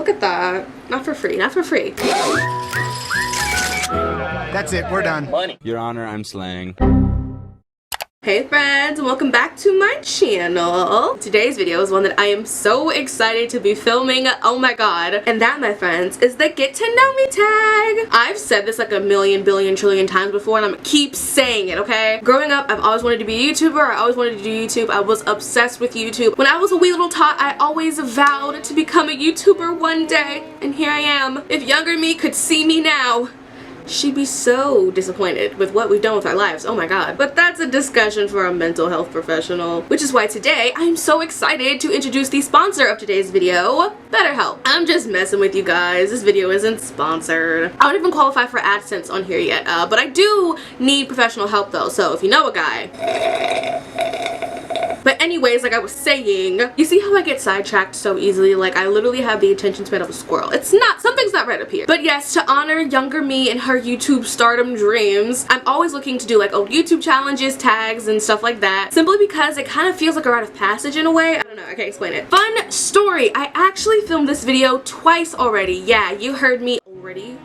Look at that. Not for free, not for free. That's it, we're done. Money. Your Honor, I'm slaying. Hey friends, and welcome back to my channel. Today's video is one that I am so excited to be filming. Oh my god. And that, my friends, is the Get to Know Me tag. I've said this like a million, billion, trillion times before, and I'm gonna keep saying it, okay? Growing up, I've always wanted to be a YouTuber. I always wanted to do YouTube. I was obsessed with YouTube. When I was a wee little tot, I always vowed to become a YouTuber one day, and here I am. If younger me could see me now, she'd be so disappointed with what we've done with our lives. Oh my god. But that's a discussion for a mental health professional. Which is why today I'm so excited to introduce the sponsor of today's video, BetterHelp. I'm just messing with you guys. This video isn't sponsored. I don't even qualify for AdSense on here yet, but I do need professional help though, so if you know a guy. But anyways, like I was saying, you see how I get sidetracked so easily? Like I literally have the attention span of a squirrel. It's not, something's not right up here. But yes, to honor younger me and her YouTube stardom dreams, I'm always looking to do like old YouTube challenges, tags, and stuff like that. Simply because it kind of feels like a rite of passage in a way. I don't know, I can't explain it. Fun story, I actually filmed this video twice already. Yeah, you heard me already.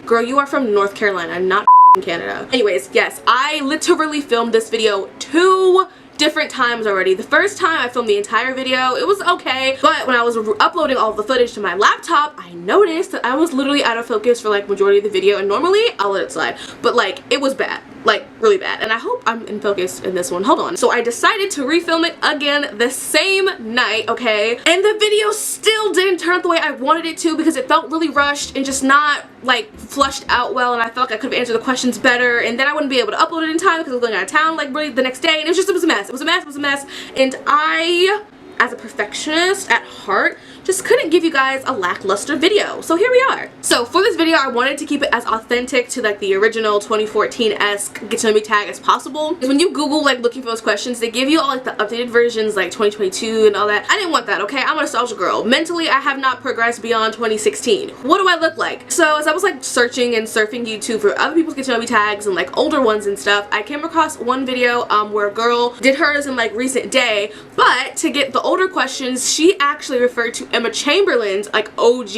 Girl, you are from North Carolina, not Canada. Anyways, yes, I literally filmed this video 2 different times already. The first time I filmed the entire video, it was okay, but when I was uploading all of the footage to my laptop, I noticed that I was literally out of focus for like majority of the video, and normally I'll let it slide, but like it was bad, like really bad, and I hope I'm in focus in this one. Hold on. So I decided to refilm it again the same night, okay, and the video still didn't turn out the way I wanted it to because it felt really rushed and just not like flushed out well, and I felt like I could have answered the questions better, and then I wouldn't be able to upload it in time because I was going out of town like really the next day, and it was a mess. It was a mess, and I, as a perfectionist at heart, just couldn't give you guys a lackluster video. So here we are. So for this video, I wanted to keep it as authentic to like the original 2014-esque Get to Know Me tag as possible. Because when you Google like looking for those questions, they give you all like the updated versions like 2022 and all that. I didn't want that, okay? I'm a nostalgia girl. Mentally, I have not progressed beyond 2016. What do I look like? So as I was like searching and surfing YouTube for other people's Get to Know Me tags and like older ones and stuff, I came across one video where a girl did hers in like recent day, but to get the older questions, she actually referred to Emma Chamberlain's like OG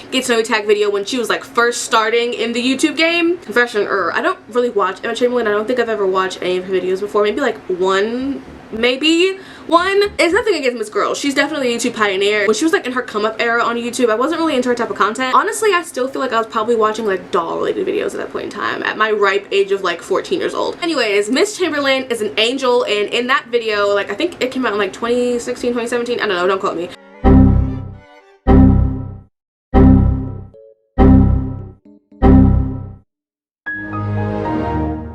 Get to Know Me tag video when she was like first starting in the YouTube game. Confession, I don't really watch Emma Chamberlain. I don't think I've ever watched any of her videos before. Maybe like one. It's nothing against Miss Girl. She's definitely a YouTube pioneer. When she was like in her come up era on YouTube, I wasn't really into her type of content. Honestly, I still feel like I was probably watching like doll related videos at that point in time at my ripe age of like 14 years old. Anyways, Miss Chamberlain is an angel, and in that video, like I think it came out in like 2016, 2017. I don't know, don't quote me.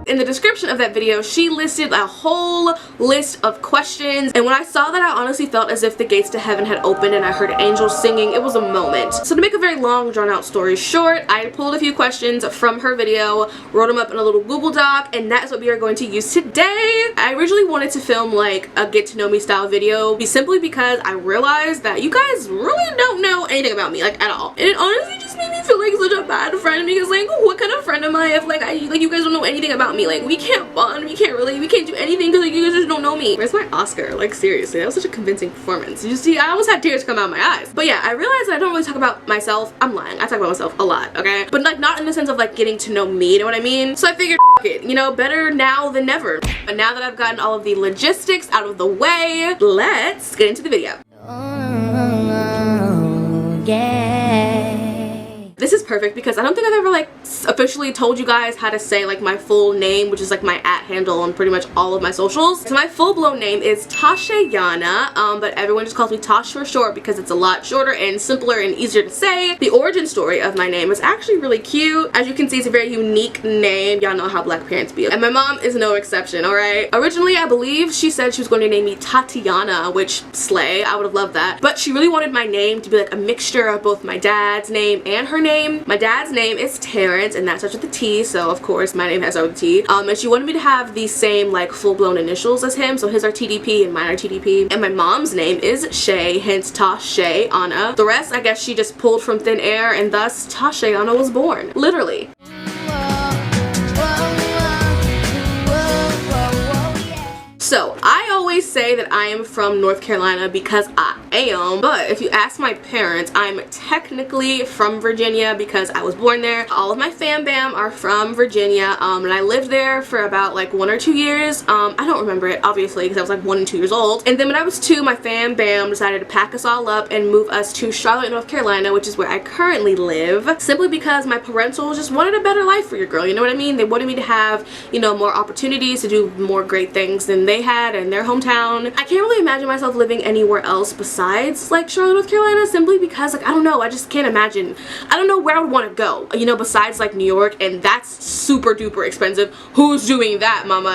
In the description of that video, she listed a whole list of questions, and when I saw that, I honestly felt as if the gates to heaven had opened and I heard angels singing. It was a moment. So to make a very long, drawn-out story short, I pulled a few questions from her video, wrote them up in a little Google Doc, and that's what we are going to use today. I originally wanted to film like a Get to Know Me style video simply because I realized that you guys really don't know anything about me, like at all. And it honestly just made me feel like such a bad friend because like, what kind of friend am I if like you guys don't know anything about me? Like we can't bond, we can't do anything because like you guys just don't know me. Where's my Oscar? Like seriously, that was such a convincing performance. You see, I almost had tears come out of my eyes. But yeah, I realized that I don't really talk about myself. I'm lying, I talk about myself a lot, okay? But like not in the sense of like getting to know me, you know what I mean? So I figured, it, you know, better now than never. But now that I've gotten all of the logistics out of the way, let's get into the video. Oh, yeah. This is perfect because I don't think I've ever like officially told you guys how to say like my full name, which is like my @ handle on pretty much all of my socials. So my full-blown name is Tashayana, but everyone just calls me Tosh for short because it's a lot shorter and simpler and easier to say. The origin story of my name is actually really cute. As you can see, it's a very unique name. Y'all know how black parents be. And my mom is no exception, alright? Originally, I believe she said she was going to name me Tatiana, which slay, I would have loved that. But she really wanted my name to be like a mixture of both my dad's name and her name. My dad's name is Terrence, and that starts with a T, so of course my name has a T. And she wanted me to have the same like full-blown initials as him, so his are TDP and mine are TDP. And my mom's name is Shay, hence Tashayana. The rest, I guess she just pulled from thin air, and thus Tashayana was born. Literally. So I always really say that I am from North Carolina because I am, but if you ask my parents, I'm technically from Virginia because I was born there. All of my fam bam are from Virginia, and I lived there for about like 1 or 2 years. I don't remember it obviously because I was like 1 and 2 years old. And then when I was 2, my fam bam decided to pack us all up and move us to Charlotte, North Carolina, which is where I currently live, simply because my parentals just wanted a better life for your girl, you know what I mean? They wanted me to have, you know, more opportunities to do more great things than they had in their hometown. I can't really imagine myself living anywhere else besides like Charlotte, North Carolina, simply because like I don't know, I just can't imagine. I don't know where I would want to go, you know, besides like New York, and that's super duper expensive. Who's doing that, mama?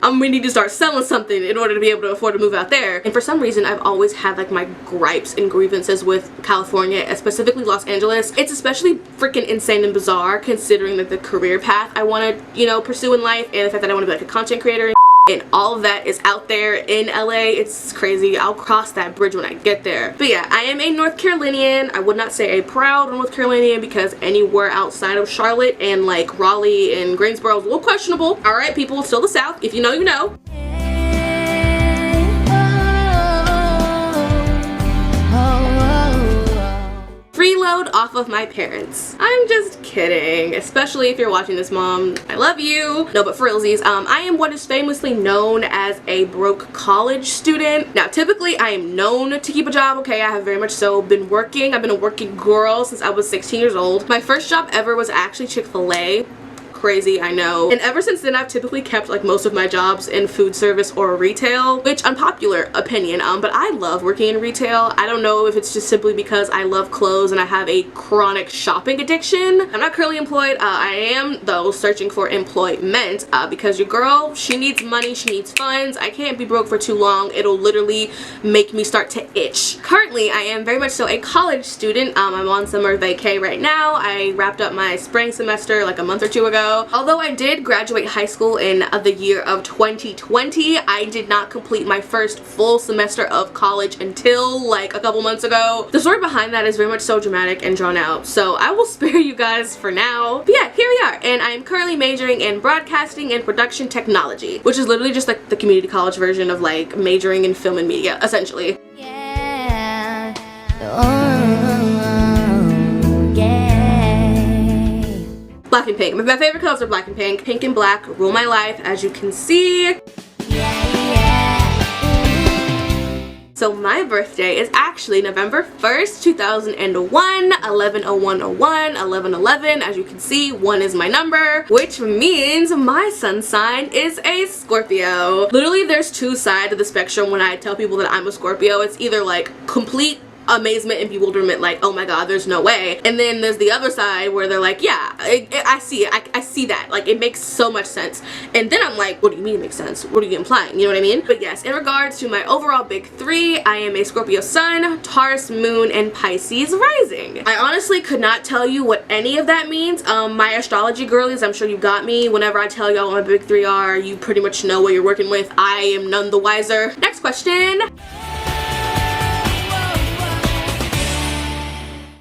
I'm gonna need to start selling something in order to be able to afford to move out there. And for some reason, I've always had like my gripes and grievances with California, and specifically Los Angeles. It's especially freaking insane and bizarre considering that the career path I want to, you know, pursue in life, and the fact that I want to be like a content creator and all of that is out there in LA. It's crazy. I'll cross that bridge when I get there. But yeah, I am a North Carolinian. I would not say a proud North Carolinian because anywhere outside of Charlotte and like Raleigh and Greensboro is a little questionable. Alright people, still the South. If you know, you know. Freeload off of my parents. I'm just kidding, especially if you're watching this, mom. I love you. No, but for realsies, I am what is famously known as a broke college student. Now, typically, I am known to keep a job, okay? I have very much so been working. I've been a working girl since I was 16 years old. My first job ever was actually Chick-fil-A. Crazy, I know. And ever since then, I've typically kept like most of my jobs in food service or retail, which unpopular opinion, but I love working in retail. I don't know if it's just simply because I love clothes and I have a chronic shopping addiction. I'm not currently employed. I am though searching for employment because your girl, she needs money, she needs funds. I can't be broke for too long. It'll literally make me start to itch. Currently, I am very much so a college student. I'm on summer vacay right now. I wrapped up my spring semester like a month or 2 ago. Although I did graduate high school in the year of 2020, I did not complete my first full semester of college until like a couple months ago. The story behind that is very much so dramatic and drawn out, so I will spare you guys for now. But yeah, here we are, and I am currently majoring in broadcasting and production technology, which is literally just like the community college version of like majoring in film and media, essentially. Yeah. Black and pink. My favorite colors are black and pink. Pink and black rule my life, as you can see. So my birthday is actually November 1st, 2001, 11/01/01, 11/11. As you can see, 1 is my number, which means my sun sign is a Scorpio. Literally, there's 2 sides of the spectrum when I tell people that I'm a Scorpio. It's either like complete amazement and bewilderment, like, oh my god, there's no way, and then there's the other side where they're like, yeah, I see it, I see that, like, it makes so much sense. And then I'm like, what do you mean it makes sense? What are you implying? You know what I mean? But yes, in regards to my overall big 3, I am a Scorpio sun, Taurus moon, and Pisces rising. I honestly could not tell you what any of that means. My astrology girlies, I'm sure you got me. Whenever I tell y'all what my big 3 are, you pretty much know what you're working with. I am none the wiser. Next question.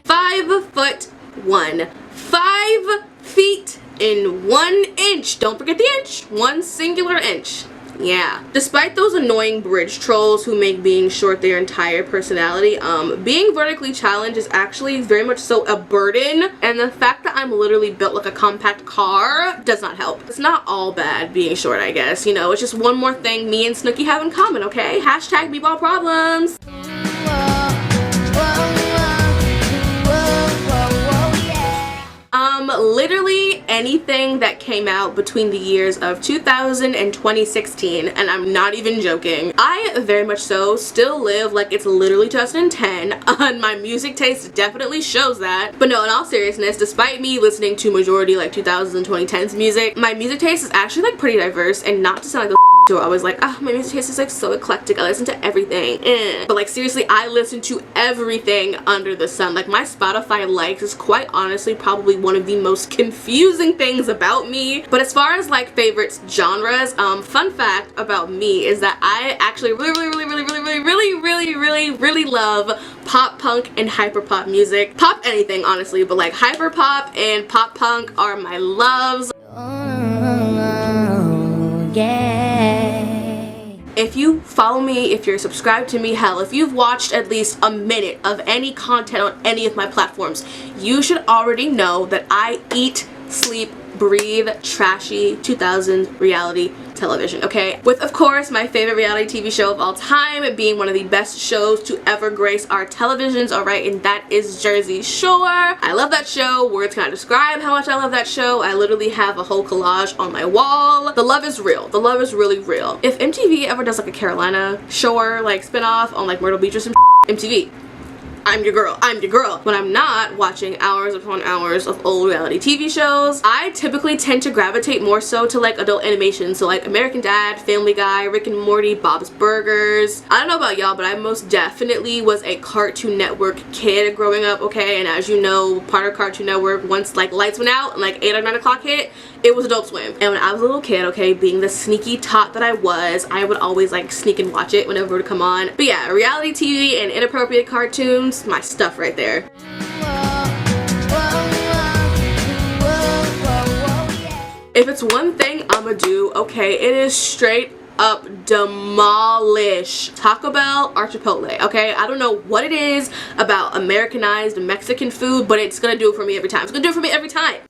5'1", 5 feet in 1 inch. Don't forget the inch. 1 singular inch. Yeah. Despite those annoying bridge trolls who make being short their entire personality, being vertically challenged is actually very much so a burden, and the fact that I'm literally built like a compact car does not help. It's not all bad being short, I guess. You know, it's just one more thing me and Snooki have in common, okay? Hashtag meatball problems. Literally anything that came out between the years of 2000 and 2016, and I'm not even joking. I very much so still live like it's literally 2010, and my music taste definitely shows that. But no, in all seriousness, despite me listening to majority like 2000s and 2010s music, my music taste is actually like pretty diverse, and not to sound like the so I was like, oh, my music taste is like so eclectic. I listen to everything. But like seriously, I listen to everything under the sun. Like my Spotify likes is quite honestly probably one of the most confusing things about me. But as far as like favorites genres, fun fact about me is that I actually really love pop punk and hyper pop music. Pop anything honestly, but like hyper pop and pop punk are my loves. Yeah. if you follow me, if you're subscribed to me, hell, if you've watched at least a minute of any content on any of my platforms, you should already know that I eat, sleep, breathe trashy 2000s reality television, okay? With, of course, my favorite reality TV show of all time being one of the best shows to ever grace our televisions, alright, and that is Jersey Shore. I love that show. Words cannot describe how much I love that show. I literally have a whole collage on my wall. The love is real. The love is really real. If MTV ever does like a Carolina Shore like spinoff on like Myrtle Beach or some MTV, I'm your girl. I'm your girl. When I'm not watching hours upon hours of old reality TV shows, I typically tend to gravitate more so to like adult animation. So like American Dad, Family Guy, Rick and Morty, Bob's Burgers. I don't know about y'all, but I most definitely was a Cartoon Network kid growing up, okay? And as you know, part of Cartoon Network, once like lights went out and like 8 or 9 o'clock hit, it was Adult Swim. And when I was a little kid, okay, being the sneaky tot that I would always like sneak and watch it whenever it would come on. But yeah, reality TV and inappropriate cartoons, my stuff right there. If it's one thing I'ma do, okay, it is straight up demolish Taco Bell or Chipotle, okay? I don't know what it is about Americanized Mexican food, but it's gonna do it for me every time. It's gonna do it for me every time.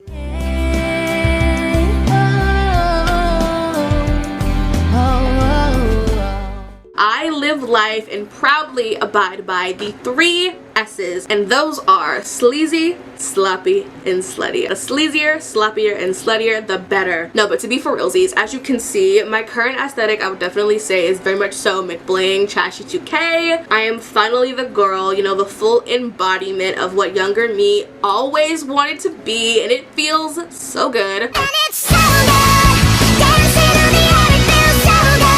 I live life and proudly abide by the 3 S's, and those are sleazy, sloppy, and slutty. The sleazier, sloppier, and sluttier, the better. No, but to be for realsies, as you can see, my current aesthetic I would definitely say is very much so McBling, trashy 2K. I am finally the girl, you know, the full embodiment of what younger me always wanted to be, and it feels so good. And it's so good. Dancing on the air, it feels so good.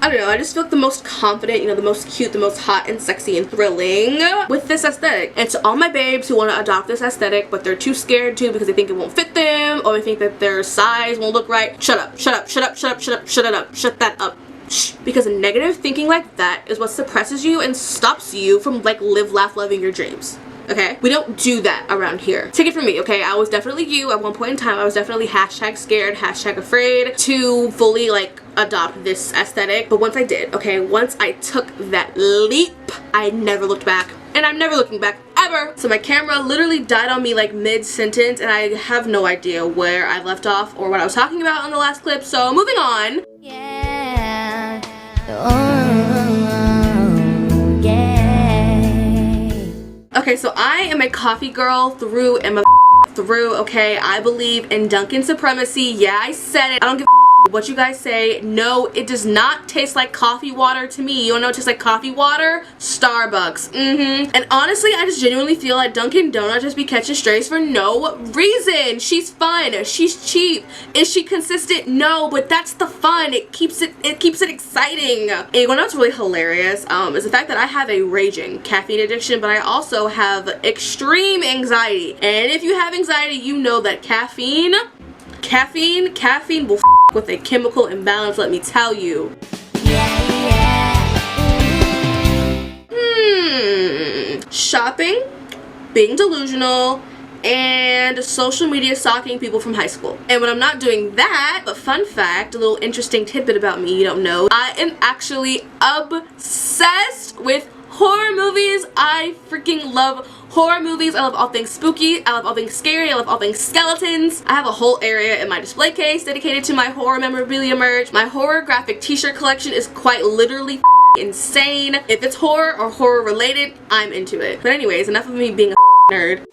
I don't know, I just feel like the most confident, you know, the most cute, the most hot and sexy and thrilling with this aesthetic. And to all my babes who want to adopt this aesthetic but they're too scared to because they think it won't fit them or they think that their size won't look right, shut up, shut up, shut up, shut up, shut up, shut it up, shut that up. Shh. Because negative thinking like that is what suppresses you and stops you from like live, laugh, loving your dreams. Okay? We don't do that around here. Take it from me, okay? I was definitely you at one point in time. I was definitely hashtag scared, hashtag afraid to fully like adopt this aesthetic. But once I did, okay, once I took that leap, I never looked back. And I'm never looking back ever. So my camera literally died on me like mid-sentence and I have no idea where I left off or what I was talking about on the last clip. So moving on. Yeah. Okay, so I am a coffee girl through and through, okay? I believe in Dunkin' supremacy. Yeah, I said it. I don't give a what you guys say. No, it does not taste like coffee water to me. You wanna know what tastes like coffee water? Starbucks. And honestly, I just genuinely feel like Dunkin' Donuts just be catching strays for no reason. She's fun. She's cheap. Is she consistent? No, but that's the fun. It keeps it exciting. And you know what's really hilarious? Is the fact that I have a raging caffeine addiction, but I also have extreme anxiety. And if you have anxiety, you know that caffeine will with a chemical imbalance, let me tell you. Shopping, being delusional, and social media stalking people from high school. And when I'm not doing that, but fun fact, a little interesting tidbit about me you don't know, I am actually obsessed with horror movies. I freaking love horror movies. I love all things spooky. I love all things scary. I love all things skeletons. I have a whole area in my display case dedicated to my horror memorabilia merch. My horror graphic t-shirt collection is quite literally insane. If it's horror or horror related, I'm into it. But anyways, enough of me being a nerd.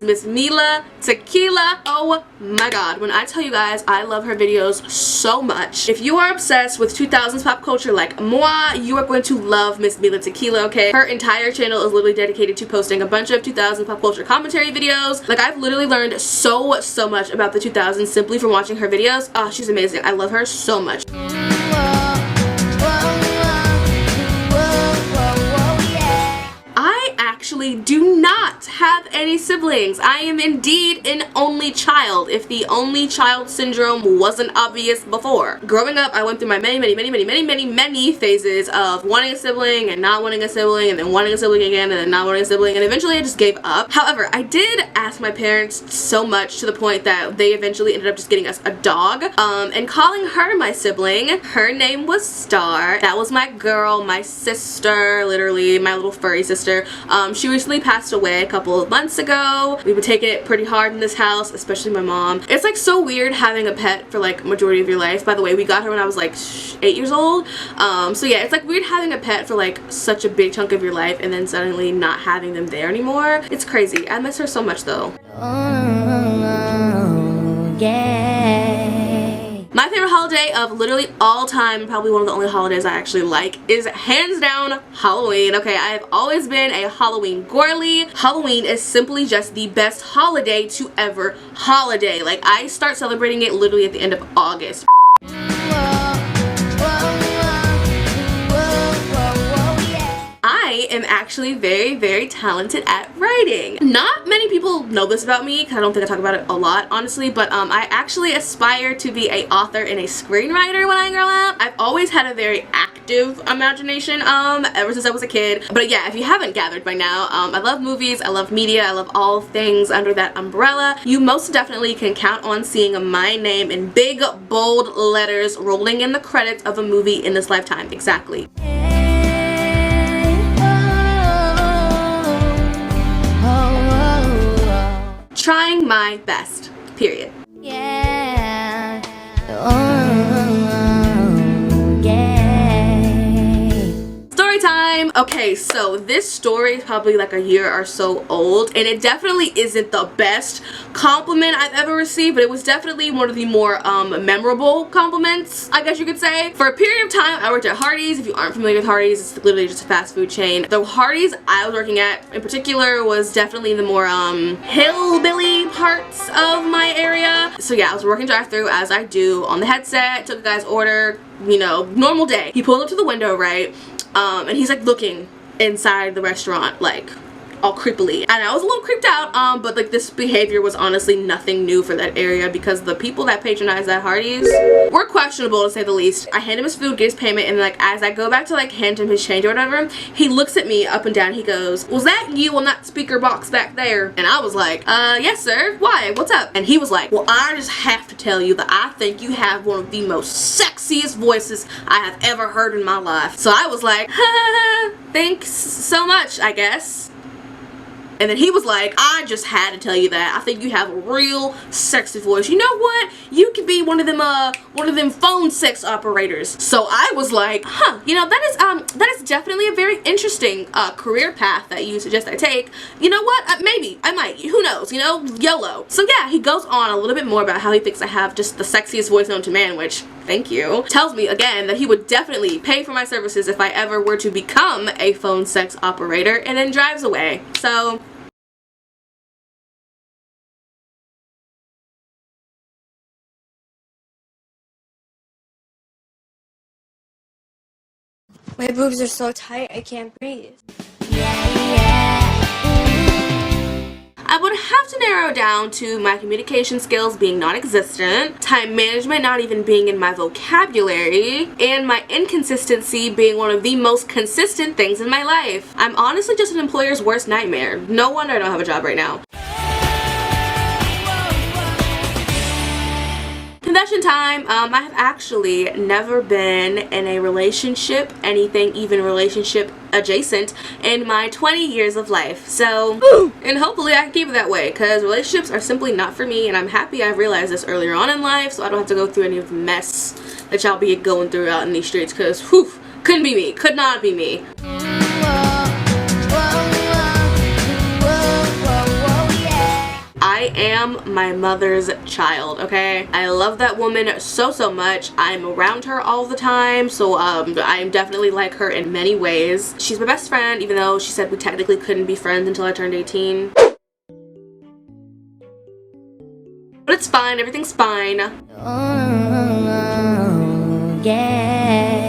Miss Mila Tequila. Oh my god, when I tell you guys I love her videos so much. If you are obsessed with 2000s pop culture like moi, you are going to love Miss Mila Tequila, okay? Her entire channel is literally dedicated to posting a bunch of 2000s pop culture commentary videos. Like, I've literally learned so much about the 2000s simply from watching her videos. Oh, she's amazing. I love her so much. I actually do not not have any siblings. I am indeed an only child, if the only child syndrome wasn't obvious before. Growing up, I went through my many phases of wanting a sibling and not wanting a sibling and then wanting a sibling again and then not wanting a sibling, and eventually I just gave up. However, I did ask my parents so much to the point that they eventually ended up just getting us a dog and calling her my sibling. Her name was Star. That was my girl, my sister, literally my little furry sister. She recently passed away a couple of months ago. We've been taking it pretty hard in this house, especially my mom. It's like so weird having a pet for like majority of your life. By the way, we got her when I was like 8 years old. So yeah, it's like weird having a pet for like such a big chunk of your life and then suddenly not having them there anymore. It's crazy. I miss her so much though. Oh, yeah. My favorite holiday of literally all time, probably one of the only holidays I actually like, is hands down Halloween. Okay, I have always been a Halloween girly. Halloween is simply just the best holiday to ever holiday. Like, I start celebrating it literally at the end of August. I am actually very talented at writing. Not many people know this about me because I don't think I talk about it a lot, honestly, but I actually aspire to be an author and a screenwriter when I grow up. I've always had a very active imagination ever since I was a kid. But yeah, if you haven't gathered by now, I love movies, I love media, I love all things under that umbrella. You most definitely can count on seeing my name in big bold letters rolling in the credits of a movie in this lifetime. Exactly. Trying my best, period. Yeah. Oh, yeah. Story time! Okay, so this story is probably like a year or so old, and it definitely isn't the best compliment I've ever received, but it was definitely one of the more memorable compliments, I guess you could say. For a period of time, I worked at Hardee's. If you aren't familiar with Hardee's, it's literally just a fast food chain. The Hardee's I was working at in particular was definitely the more hillbilly parts of my area. So yeah, I was working drive-thru as I do on the headset, took a guy's order, you know, normal day. He pulled up to the window, right? And he's like looking inside the restaurant like all creepily, and I was a little creeped out, but like this behavior was honestly nothing new for that area because the people that patronize that Hardee's were questionable to say the least. I hand him his food, get his payment, and like as I go back to like hand him his change or whatever, he looks at me up and down. He goes, "Was that you on that speaker box back there?" And I was like, yes sir, why, what's up?" And he was like, "Well, I just have to tell you that I think you have one of the most sexiest voices I have ever heard in my life." So I was like, thanks so much, I guess. And then he was like, "I just had to tell you that. I think you have a real sexy voice. You know what? You could be one of them phone sex operators." So I was like, you know, that is definitely a very interesting career path that you suggest I take. You know what? Maybe. I might. Who knows? You know, YOLO. So yeah, he goes on a little bit more about how he thinks I have just the sexiest voice known to man, which, thank you. Tells me again that he would definitely pay for my services if I ever were to become a phone sex operator, and then drives away. So my boobs are so tight, I can't breathe. I would have to narrow down to my communication skills being non-existent, time management not even being in my vocabulary, and my inconsistency being one of the most consistent things in my life. I'm honestly just an employer's worst nightmare. No wonder I don't have a job right now. Confession time. I have actually never been in a relationship, anything even relationship adjacent, in my 20 years of life. So, and hopefully I can keep it that way, because relationships are simply not for me, and I'm happy I realized this earlier on in life so I don't have to go through any of the mess that y'all be going through out in these streets, because whew, couldn't be me, could not be me. I am my mother's child, okay? I love that woman so much. I'm around her all the time, so I'm definitely like her in many ways. She's my best friend, even though she said we technically couldn't be friends until I turned 18. But it's fine, everything's fine. Oh, yeah.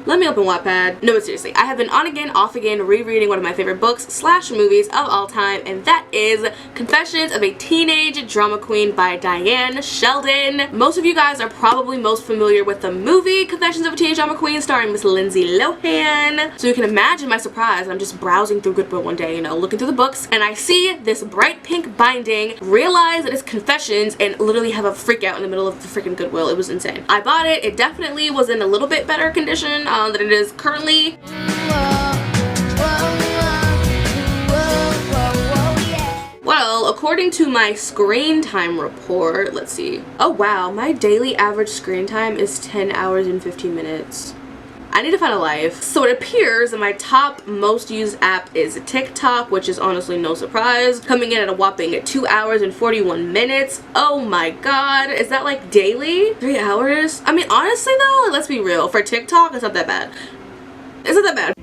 Let me open open Wattpad. No, but seriously, I have been on again, off again, rereading one of my favorite books / movies of all time, and that is Confessions of a Teenage Drama Queen by Diane Sheldon. Most of you guys are probably most familiar with the movie Confessions of a Teenage Drama Queen starring Miss Lindsay Lohan. So you can imagine my surprise. I'm just browsing through Goodwill one day, you know, looking through the books, and I see this bright pink binding, realize that it's Confessions, and literally have a freak out in the middle of the freaking Goodwill. It was insane. I bought it. It definitely was in a little bit better condition than it is currently. Well, according to my screen time report, let's see. Oh wow, my daily average screen time is 10 hours and 15 minutes. I need to find a life. So it appears that my top most used app is TikTok, which is honestly no surprise, coming in at a whopping 2 hours and 41 minutes. Oh my god, is that like daily? 3 hours? I mean, honestly though, let's be real, for TikTok, it's not that bad. It's not that bad.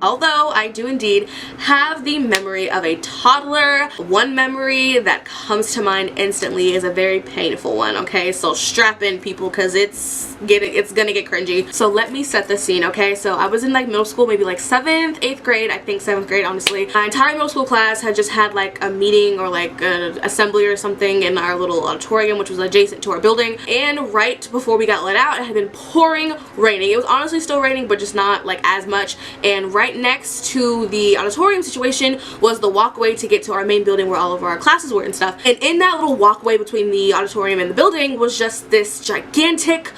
Although I do indeed have the memory of a toddler, one memory that comes to mind instantly is a very painful one, okay? So strap in, people, because it's gonna get cringy. So let me set the scene, okay? So I was in like middle school, maybe like 7th, 8th grade, I think 7th grade, honestly. My entire middle school class had just had like a meeting or like an assembly or something in our little auditorium, which was adjacent to our building. And right before we got let out, it had been pouring raining. It was honestly still raining, but just not like as much. And right next to the auditorium situation was the walkway to get to our main building where all of our classes were and stuff. And in that little walkway between the auditorium and the building was just this gigantic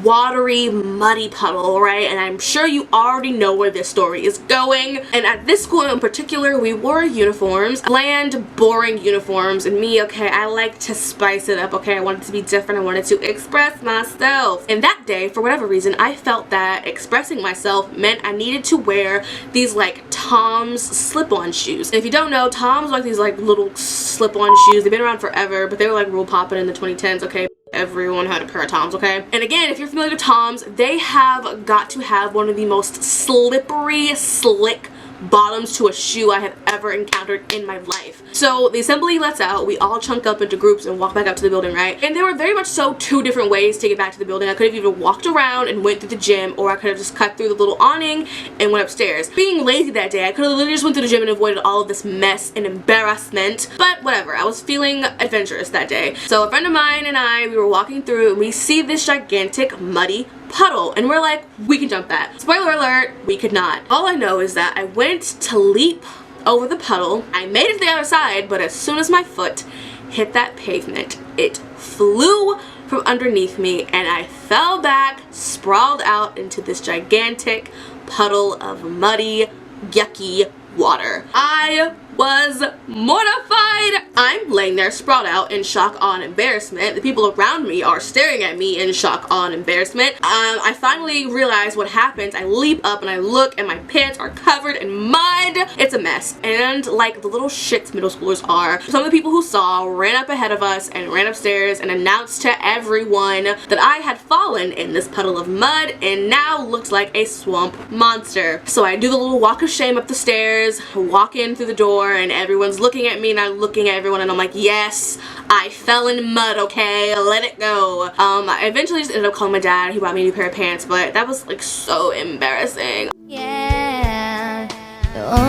watery, muddy puddle, right? And I'm sure you already know where this story is going. And at this school in particular, we wore uniforms, bland, boring uniforms, and me, okay, I like to spice it up, okay? I wanted to be different, I wanted to express myself. And that day, for whatever reason, I felt that expressing myself meant I needed to wear these like Tom's slip-on shoes. And if you don't know, Tom's like these like little slip-on shoes. They've been around forever, but they were like real poppin' in the 2010s, okay? Everyone had a pair of Toms, okay? And again, if you're familiar with Toms, they have got to have one of the most slippery, slick bottoms to a shoe I have ever encountered in my life. So the assembly lets out, we all chunk up into groups and walk back up to the building, right? And there were very much so two different ways to get back to the building. I could have either walked around and went through the gym, or I could have just cut through the little awning and went upstairs. Being lazy that day, I could have literally just went through the gym and avoided all of this mess and embarrassment, but whatever, I was feeling adventurous that day. So a friend of mine and I, we were walking through and we see this gigantic muddy puddle, and we're like, we can jump that. Spoiler alert, we could not. All I know is that I went to leap over the puddle. I made it to the other side, but as soon as my foot hit that pavement, it flew from underneath me and I fell back, sprawled out into this gigantic puddle of muddy, yucky water. I was mortified. I'm laying there sprawled out in shock, awe, and embarrassment. The people around me are staring at me in shock, awe, and embarrassment. I finally realize what happens. I leap up and I look and my pants are covered in mud. It's a mess. And like the little shits middle schoolers are, some of the people who saw ran up ahead of us and ran upstairs and announced to everyone that I had fallen in this puddle of mud and now looked like a swamp monster. So I do the little walk of shame up the stairs, walk in through the door, and everyone's looking at me and I'm looking at everyone and I'm like, yes, I fell in mud, okay, let it go. I eventually just ended up calling my dad. He bought me a new pair of pants, but that was like so embarrassing. Yeah. Oh,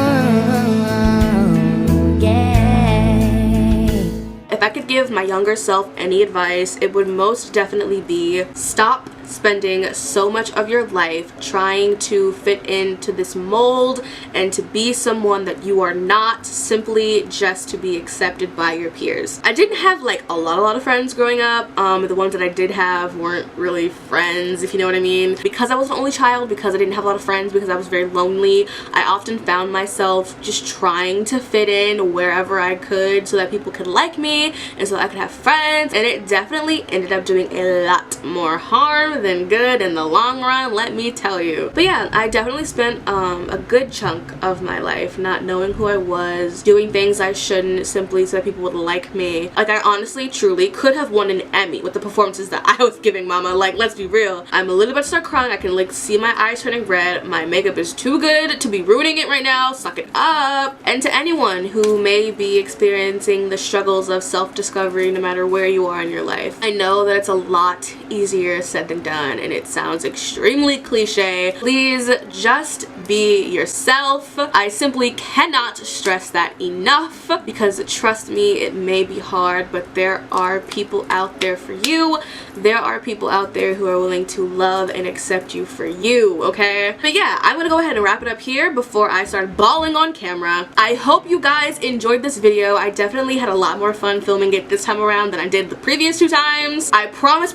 yeah. If I could give my younger self any advice, it would most definitely be stop spending so much of your life trying to fit into this mold and to be someone that you are not, simply just to be accepted by your peers. I didn't have like a lot of friends growing up. The ones that I did have weren't really friends, if you know what I mean. Because I was an only child, because I didn't have a lot of friends, because I was very lonely, I often found myself just trying to fit in wherever I could so that people could like me and so that I could have friends, and it definitely ended up doing a lot more harm than good in the long run, let me tell you. But yeah, I definitely spent a good chunk of my life not knowing who I was, doing things I shouldn't simply so that people would like me. Like, I honestly, truly could have won an Emmy with the performances that I was giving, mama. Like, let's be real. I'm a little bit start crying. I can like see my eyes turning red. My makeup is too good to be ruining it right now. Suck it up. And to anyone who may be experiencing the struggles of self-discovery no matter where you are in your life, I know that it's a lot easier said than done and it sounds extremely cliche. Please just be yourself. I simply cannot stress that enough, because trust me, it may be hard, but there are people out there for you. There are people out there who are willing to love and accept you for you, okay? But yeah, I'm gonna go ahead and wrap it up here before I start bawling on camera. I hope you guys enjoyed this video. I definitely had a lot more fun filming it this time around than I did the previous 2 times. I promise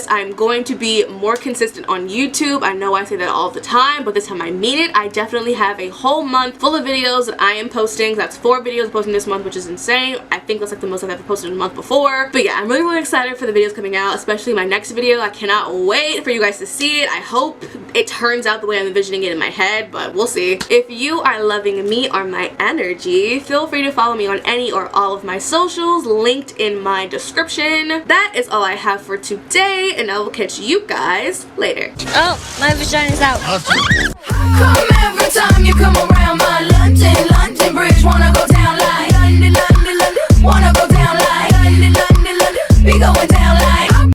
I'm going to be more consistent on YouTube. I know I say that all the time, but this time I mean it. I definitely have a whole month full of videos that I am posting. That's 4 videos posting this month, which is insane. I think that's like the most I've ever posted in a month before. But yeah, I'm really excited for the videos coming out, especially my next video. I cannot wait for you guys to see it. I hope it turns out the way I'm envisioning it in my head, but we'll see. If you are loving me or my energy, feel free to follow me on any or all of my socials linked in my description. That is all I have for today, and I will catch you guys later. Oh, my vagina's out. Come every time you come around my London Bridge, wanna go down like London, wanna go down like London, be going down.